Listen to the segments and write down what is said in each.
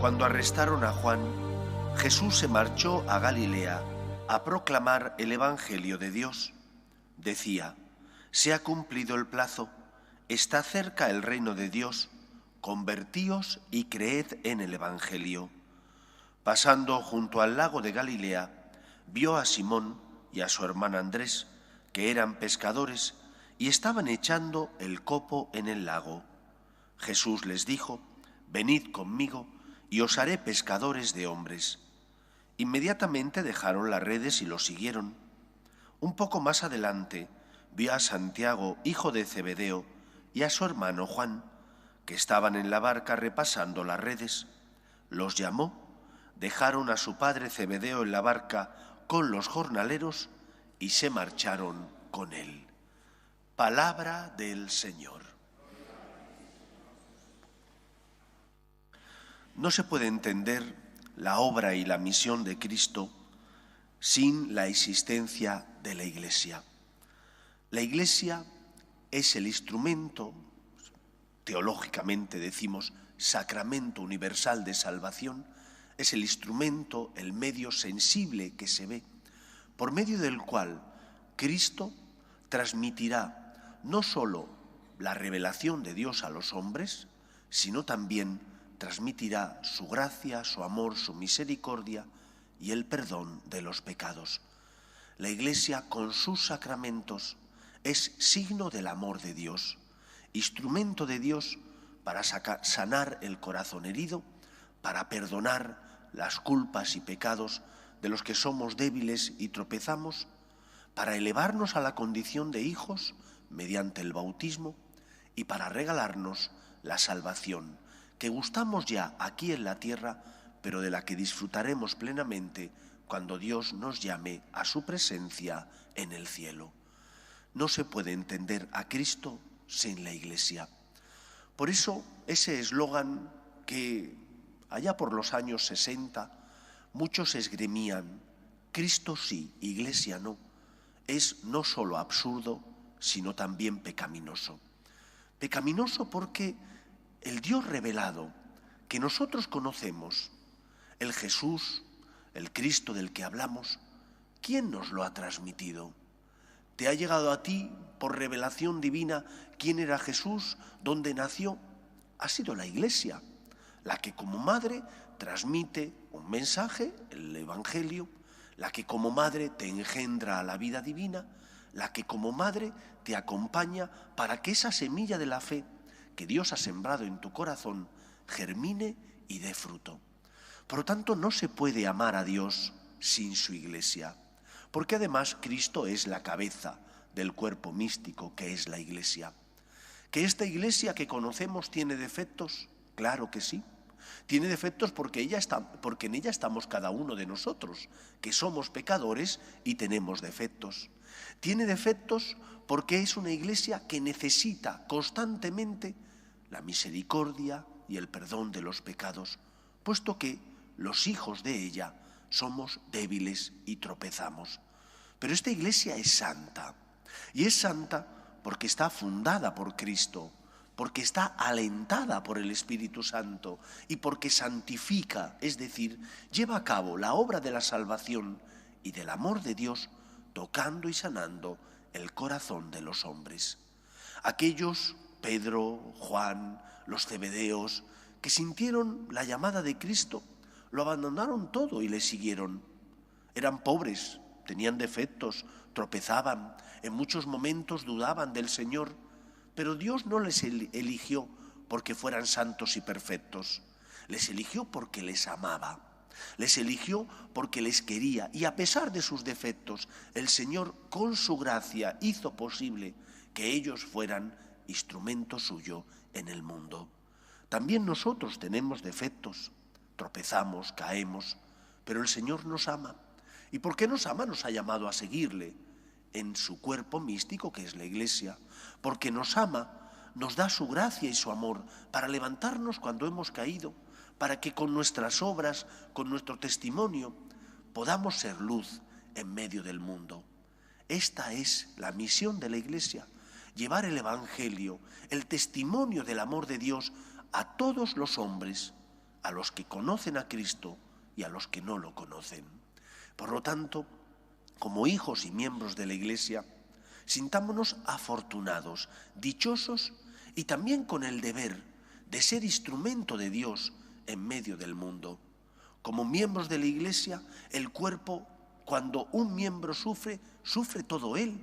Cuando arrestaron a Juan, Jesús se marchó a Galilea a proclamar el Evangelio de Dios. Decía: se ha cumplido el plazo, está cerca el reino de Dios, convertíos y creed en el Evangelio. Pasando junto al lago de Galilea, vio a Simón y a su hermano Andrés, que eran pescadores, y estaban echando el copo en el lago. Jesús les dijo: venid conmigo y os haré pescadores de hombres. Inmediatamente dejaron las redes y lo siguieron. Un poco más adelante vio a Santiago, hijo de Zebedeo, y a su hermano Juan, que estaban en la barca repasando las redes. Los llamó, dejaron a su padre Zebedeo en la barca con los jornaleros y se marcharon con él. Palabra del Señor. No se puede entender la obra y la misión de Cristo sin la existencia de la Iglesia. La Iglesia es el instrumento, teológicamente decimos, sacramento universal de salvación, es el instrumento, el medio sensible que se ve, por medio del cual Cristo transmitirá no solo la revelación de Dios a los hombres, sino también transmitirá su gracia, su amor, su misericordia y el perdón de los pecados. La Iglesia, con sus sacramentos, es signo del amor de Dios, instrumento de Dios para sanar el corazón herido, para perdonar las culpas y pecados de los que somos débiles y tropezamos, para elevarnos a la condición de hijos mediante el bautismo y para regalarnos la salvación que gustamos ya aquí en la tierra, pero de la que disfrutaremos plenamente cuando Dios nos llame a su presencia en el cielo. No se puede entender a Cristo sin la Iglesia. Por eso ese eslogan que allá por los años 60 muchos esgrimían, Cristo sí, Iglesia no, es no solo absurdo, sino también pecaminoso. Pecaminoso porque el Dios revelado que nosotros conocemos, el Jesús, el Cristo del que hablamos, ¿quién nos lo ha transmitido? ¿Te ha llegado a ti por revelación divina quién era Jesús, dónde nació? Ha sido la Iglesia, la que como madre transmite un mensaje, el Evangelio, la que como madre te engendra a la vida divina, la que como madre te acompaña para que esa semilla de la fe que Dios ha sembrado en tu corazón germine y dé fruto. Por lo tanto, no se puede amar a Dios sin su Iglesia, porque además Cristo es la cabeza del cuerpo místico que es la Iglesia. ¿Que esta Iglesia que conocemos tiene defectos? Claro que sí. Tiene defectos porque en ella estamos cada uno de nosotros, que somos pecadores y tenemos defectos. Tiene defectos porque es una Iglesia que necesita constantemente la misericordia y el perdón de los pecados, puesto que los hijos de ella somos débiles y tropezamos. Pero esta Iglesia es santa, y es santa porque está fundada por Cristo, porque está alentada por el Espíritu Santo y porque santifica, es decir, lleva a cabo la obra de la salvación y del amor de Dios, tocando y sanando el corazón de los hombres. Aquellos, Pedro, Juan, los Zebedeos, que sintieron la llamada de Cristo, lo abandonaron todo y le siguieron. Eran pobres, tenían defectos, tropezaban, en muchos momentos dudaban del Señor, pero Dios no les eligió porque fueran santos y perfectos, les eligió porque les amaba, les eligió porque les quería, y a pesar de sus defectos, el Señor con su gracia hizo posible que ellos fueran instrumento suyo en el mundo. También nosotros tenemos defectos, tropezamos, caemos, pero el Señor nos ama. ¿Y por qué nos ama? Nos ha llamado a seguirle en su cuerpo místico que es la Iglesia, porque nos ama, nos da su gracia y su amor para levantarnos cuando hemos caído, para que con nuestras obras, con nuestro testimonio, podamos ser luz en medio del mundo. Esta es la misión de la Iglesia, llevar el Evangelio, el testimonio del amor de Dios a todos los hombres, a los que conocen a Cristo y a los que no lo conocen. Por lo tanto, como hijos y miembros de la Iglesia, sintámonos afortunados, dichosos y también con el deber de ser instrumento de Dios en medio del mundo. Como miembros de la Iglesia, el cuerpo, cuando un miembro sufre, sufre todo él.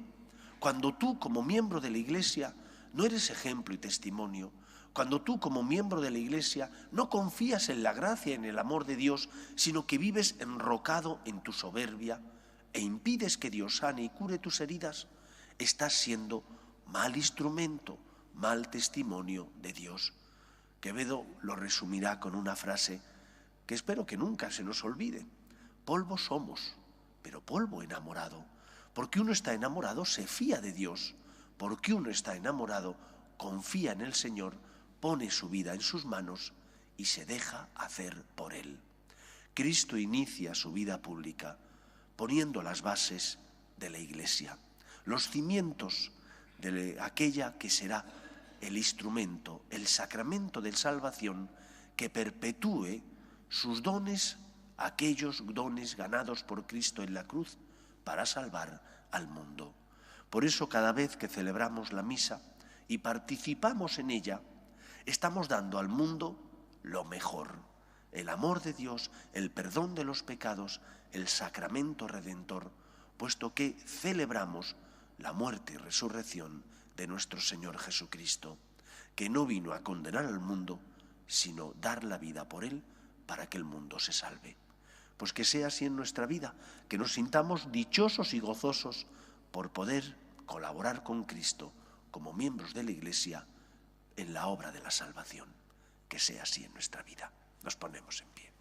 Cuando tú, como miembro de la Iglesia, no eres ejemplo y testimonio, cuando tú, como miembro de la Iglesia, no confías en la gracia y en el amor de Dios, sino que vives enrocado en tu soberbia e impides que Dios sane y cure tus heridas, estás siendo mal instrumento, mal testimonio de Dios. Quevedo lo resumirá con una frase que espero que nunca se nos olvide. Polvo somos, pero polvo enamorado. Porque uno está enamorado, se fía de Dios. Porque uno está enamorado, confía en el Señor, pone su vida en sus manos y se deja hacer por Él. Cristo inicia su vida pública poniendo las bases de la Iglesia, los cimientos de aquella que será el instrumento, el sacramento de salvación que perpetúe sus dones, aquellos dones ganados por Cristo en la cruz para salvar al mundo. Por eso cada vez que celebramos la misa y participamos en ella, estamos dando al mundo lo mejor, el amor de Dios, el perdón de los pecados, el sacramento redentor, puesto que celebramos la muerte y resurrección de nuestro Señor Jesucristo, que no vino a condenar al mundo, sino dar la vida por él para que el mundo se salve. Pues que sea así en nuestra vida, que nos sintamos dichosos y gozosos por poder colaborar con Cristo como miembros de la Iglesia en la obra de la salvación. Que sea así en nuestra vida. Nos ponemos en pie.